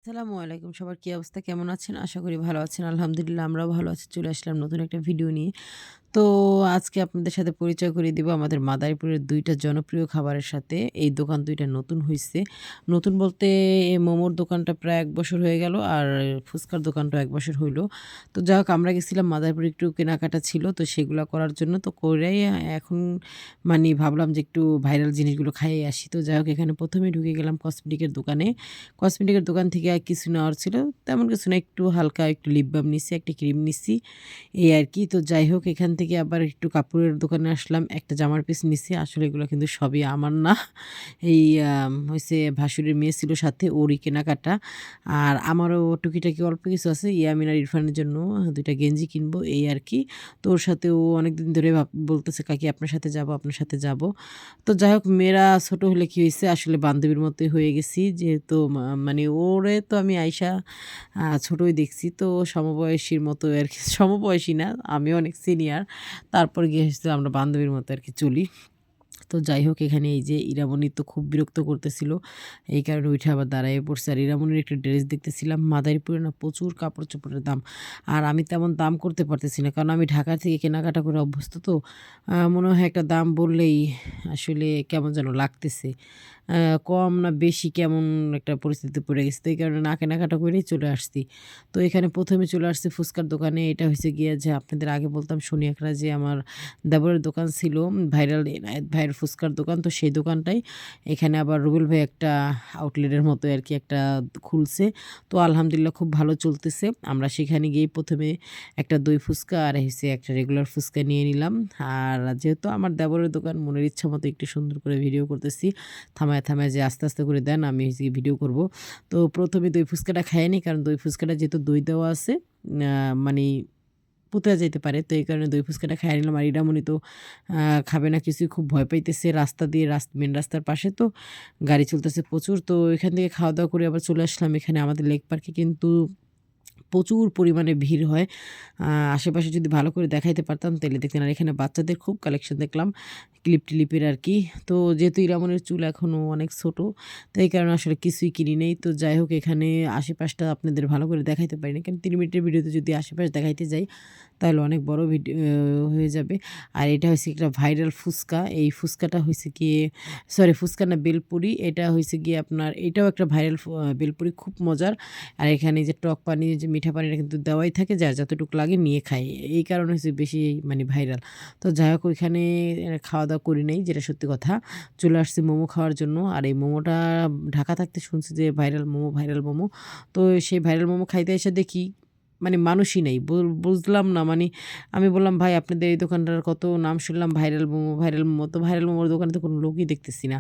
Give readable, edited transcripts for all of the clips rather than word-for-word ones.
আসসালামু আলাইকুম। সবার কি অবস্থা? কেমন আছেন? আশা করি ভালো আছেন। আলহামদুলিল্লাহ আমরাও ভালো আছি। চলে আসলাম নতুন একটা ভিডিও নিয়ে। তো আজকে আপনাদের সাথে পরিচয় করিয়ে দিব আমাদের মাদারীপুরের ২ টা জনপ্রিয় খাবারের সাথে। এই দোকান ২ টা নতুন হইছে। নতুন বলতে মোমোর দোকানটা প্রায় ১ বছর হয়ে গেল আর ফুচকার দোকানটাও ১ বছর হইল। তো যাই হোক আমরা গেছিলাম মাদারীপুরে একটু কেনাকাটা ছিল। তো সেগুলা করার জন্য তো কইরাই এখন ভাবলাম যে একটু ভাইরাল জিনিসগুলো খাইয়ে আসি। তো যাই হোক এখানে ১ম এই ঢুকে গেলাম কসমেটিকের দোকানে। কসমেটিকের দোকান থেকে আর কিছু নেওয়ার ছিল। তেমন কিছু না, একটু হালকা একটু লিপ বাম নিছি, একটা ক্রিম নিছি। এই আরকি। তো যাই হোক এখান থেকে আবার একটু কাপড়ের দোকানে আসলাম। একটা জামার পিস নিছি। আসলে এগুলো কিন্তু সবই আমার না। এই হইছে ভাসুরের মেয়ে ছিল সাথে, ওরই কেনাকাটা। আর আমারও টুকিটাকি অল্প কিছু আছে। ইয়ামিন আর ইরফানের জন্য ২ টা গেঞ্জি কিনবো এই আরকি। তো ওর সাথে ও অনেকদিন ধরে বলতেছে, "কাকি আপনার সাথে যাবো, আপনার সাথে যাবো।" তো যাই হোক মেয়েরা ছোট হলে কি হইছে, আসলে বান্ধবীর মতোই হয়ে গেছি। যেহেতু ওরে তো আমি আইসা ছোটই দেখছি। তো সমবয়সীর মতো আরকি সমবয়সী না, আমিও অনেক সিনিয়র। তারপর গিয়ে হচ্ছে আমরা বান্ধবীর মতো আরকি চলি। তো যাই হোক এখানে এই যে ইরামণি তো খুব বিরক্ত করতেছিল। এই কারণে উইঠা আবার দাঁড়ায়ে পড়ছে। আর ইরামণির একটা ড্রেস দেখতেছিলাম। মাদারীপুরে না প্রচুর কাপড়-চোপড়ের দাম। আর আমি তেমন দাম করতে পারতেছি না। কারণ আমি ঢাকা থেকে কেনাকাটা করে অভ্যস্ত তো। মনে হয় একটা দাম বললেই আসলে কেমন যেন লাগতেছে। আ কম না বেশি কেমন একটা পরিস্থিতিতে পড়ে গেছি। তো এই কারণে না কেনাকাটা করেই চলে আসছি। তো এখানে ১ম এ চলে আসছি ফুচকার দোকানে। এটা হইছে গিয়ে যে আপনাদের আগে বলতাম শনিয়াখড়া যে আমার দেবরের দোকান ছিল, ভাইরাল এনায়েত ভাইয়ের ফুচকার দোকান। তো সেই দোকানটাই এখানে আবার রুবেল ভাই একটা আউটলেটের মতো আরকি একটা খুলছে। তো আলহামদুলিল্লাহ খুব ভালো চলতেছে। আমরা সেখানে গিয়েই ১ম এ একটা দই ফুচকা আর হইছে একটা রেগুলার ফুচকা নিয়ে নিলাম। আর যেহেতু আমার দেবরের দোকান মনের ইচ্ছা মতো একটু সুন্দর করে ভিডিও করতেছি। থামায় যে আস্তে আস্তে করে দেন, আমি হচ্ছে গিয়ে ভিডিও করব। তো ১ম এ দই ফুচকাটা খাইয়ে নিই। কারণ দই ফুচকাটা যেহেতু দই দেওয়া আছে, আ মানি পুঁতে যাইতে পারে। তো এই কারণে দই ফুচকাটা খাইয়া নিলাম। আর ইরামণি তো আ খাবে না কিছুই, খুব ভয় পাইতেছে। রাস্তা দিয়ে মেইন রাস্তার পাশে তো গাড়ি চলতেছে প্রচুর। তো এখান থেকে খাওয়া-দাওয়া করে আবার চলে আসলাম এখানে আমাদের লেক পার্কে, কিন্তু প্রচুর পরিমাণে ভিড় হয়। আ আশেপাশে যদি ভালো করে দেখাইতে পারতাম তাইলে দেখতেন। আর এখানে বাচ্চাদের খুব কালেকশন দেখলাম। ক্লিপ-টিলিপের আরকি। তো যেহেতু ইরামনের চুল এখনো অনেক ছোট, তো এই কারণে আসলে কিছুই কিনি নাই। তো যাই হোক এখানে আশেপাশটা আপনাদের ভালো করে দেখাইতে পারি না। কারণ ৩ মিনিটের ভিডিওতে যদি আশেপাশ দেখাইতে যাই তাহলে অনেক বড় হয়ে যাবে। আর এটা হইছে একটা ভাইরাল ফুচকা। এই ফুচকাটা হইছে গিয়ে, সরি ফুচকা না, বেলপুরি। এটা হইছে গিয়ে আপনার, এটাও একটা ভাইরাল বেলপুরি, খুব মজার। আর এখানে যে টক পানি, যে মিঠা পানিটা কিন্তু দেওয়াই থাকে, যার যতটুকু লাগে নিয়ে খায়। এই কারণে হচ্ছে বেশি ভাইরাল। তো যাই হোক ওইখানে খাওয়া-দাওয়া করি নাই, যেটা সত্যি কথা। চলে আসছি মোমো খাওয়ার জন্য। আর এই মোমোটা ঢাকা থাকতে শুনছি যে ভাইরাল মোমো। তো সেই ভাইরাল মোমো খাইতে এসে দেখি মানুষই নাই। বুঝলাম না, আমি বললাম, "ভাই আপনাদের এই দোকানটার কত নাম শুনলাম, ভাইরাল মোমো।" তো ভাইরাল মোমোর দোকানে তো কোনো লোকই দেখতেছি না।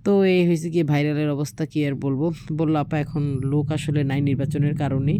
তো এই হইছে গিয়ে ভাইরালের অবস্থা, কি আর বলব। বলল, "আপা এখন লোক আসলে নাই নির্বাচনের কারণে।"